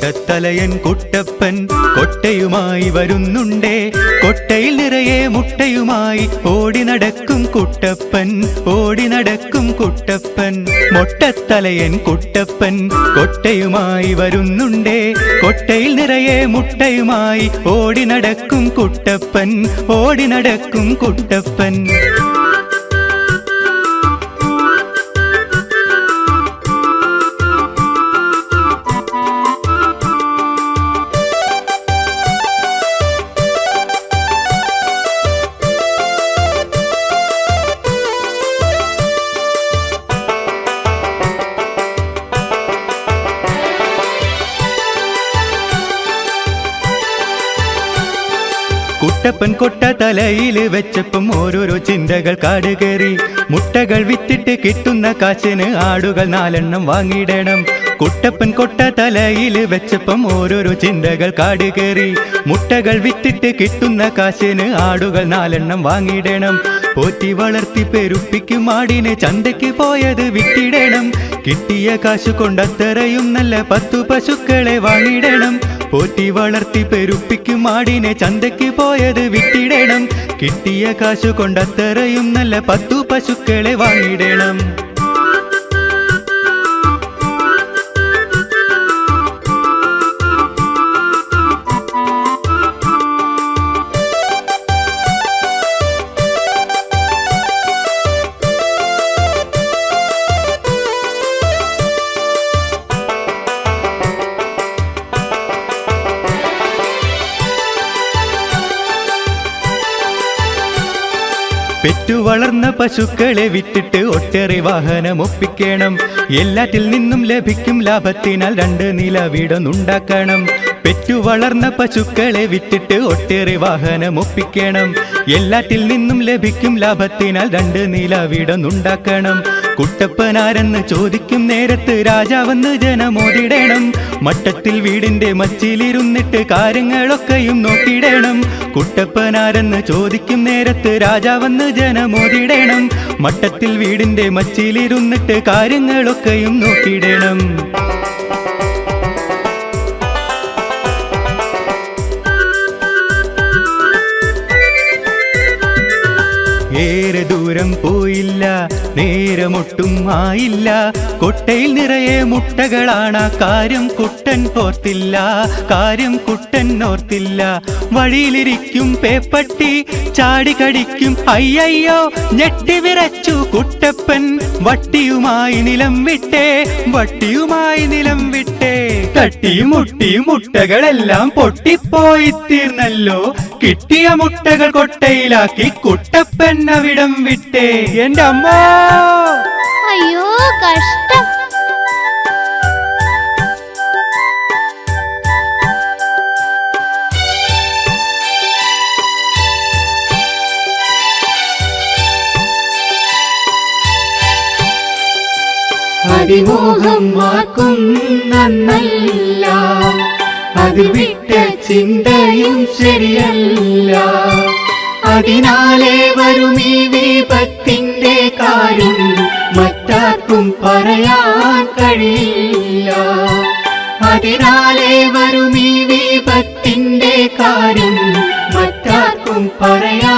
മൊട്ടത്തലയൻ കുട്ടപ്പൻ കൊട്ടയുമായി വരുന്നുണ്ടേ. കൊട്ടയിൽ നിറയെ മുട്ടയുമായി ഓടി നടക്കും കുട്ടപ്പൻ, ഓടി നടക്കും കുട്ടപ്പൻ. മൊട്ടത്തലയൻ കുട്ടപ്പൻ കൊട്ടയുമായി വരുന്നുണ്ടേ. കൊട്ടയിൽ നിറയെ മുട്ടയുമായി ഓടി നടക്കും കുട്ടപ്പൻ, ഓടി നടക്കും കുട്ടപ്പൻ. കുട്ടപ്പൻ കൊട്ട തലയിൽ വെച്ചപ്പം ഓരോരോ ചിന്തകൾ കാടുകേറി. മുട്ടകൾ വിറ്റിട്ട് കിട്ടുന്ന കാശിന് ആടുകൾ 4 എണ്ണം വാങ്ങിയിടണം. കുട്ടപ്പൻ കൊട്ട തലയിൽ വെച്ചപ്പം ഓരോരോ ചിന്തകൾ കാടുകേറി. മുട്ടകൾ വിറ്റിട്ട് കിട്ടുന്ന കാശിന് ആടുകൾ 4 എണ്ണം വാങ്ങിയിടണം. പോറ്റി വളർത്തി പെരുപ്പിക്കും ആടിനെ ചന്തയ്ക്ക് പോയത് വിറ്റിടണം. കിട്ടിയ കാശ് കൊണ്ടത്രയും നല്ല 10 പശുക്കളെ വാങ്ങിയിടണം. പോറ്റി വളർത്തി പെരുപ്പിക്കും ആടിനെ ചന്തയ്ക്ക് പോയത് വിറ്റിടണം. കിട്ടിയ കാശ് കൊണ്ടത്രയും നല്ല 10 പശുക്കളെ വാങ്ങിയിടണം. പെറ്റു വളർന്ന പശുക്കളെ വിറ്റിട്ട് ഒട്ടേറെ വാഹനം ഒപ്പിക്കണം. എല്ലാറ്റിൽ നിന്നും ലഭിക്കും ലാഭത്തിനാൽ 2 നില വീടൊന്നുണ്ടാക്കണം. പെറ്റു വളർന്ന പശുക്കളെ വിറ്റിട്ട് ഒട്ടേറെ വാഹനം ഒപ്പിക്കണം. എല്ലാറ്റിൽ നിന്നും ലഭിക്കും ലാഭത്തിനാൽ 2 നില വീടൊന്നുണ്ടാക്കണം. കുട്ടപ്പനാരെന്ന് ചോദിക്കും നേരത്ത് രാജാവെന്ന് ജനമോതിടണം. മട്ടത്തിൽ വീടിന്റെ മച്ചിലിരുന്നിട്ട് കാര്യങ്ങളൊക്കെയും നോക്കിയിടണം. കുട്ടപ്പനാരെന്ന് ചോദിക്കും നേരത്ത് രാജാവെന്ന് ജനമോതിടണം. മട്ടത്തിൽ വീടിന്റെ മച്ചിലിരുന്നിട്ട് കാര്യങ്ങളൊക്കെയും നോക്കിയിടണം. ഏറെ ദൂരം പോയില്ല, നേരമൊട്ടും ആയില്ല. കൊട്ടയിൽ നിറയെ മുട്ടകളാണ്, കാര്യം കുട്ടൻ ഓർത്തില്ല, കാര്യം കുട്ടൻ ഓർത്തില്ല. വഴിയിലിരിക്കും പേപ്പട്ടി ചാടി കടിക്കും, അയ്യയ്യോ ഞെട്ടി വിറച്ചു കുട്ടപ്പൻ. വട്ടിയുമായി നിലം വിട്ടേ, വട്ടിയുമായി നിലം വിട്ടേ. തട്ടിയും മുട്ടിയും മുട്ടകളെല്ലാം പൊട്ടിപ്പോയി തീർന്നല്ലോ. കിട്ടിയ മുട്ടകൾ കൊട്ടയിലാക്കി കുട്ടപ്പൻ അവിടം വിട്ടേ. എന്റെ അമ്മ, അയ്യോ കഷ്ടം. അതിമോഹം ആർക്കും നന്നല്ല, അത് വിട്ട ചിന്തയും ശരിയല്ല. അതിനാലേ വരും ഈ വിപത്തിന്റെ കാര്യം മറ്റാർക്കും പറയാൻ കഴിയില്ല. അതിനാലേ വരും ഈ വിപത്തിന്റെ കാര്യം മറ്റാർക്കും പറയാൻ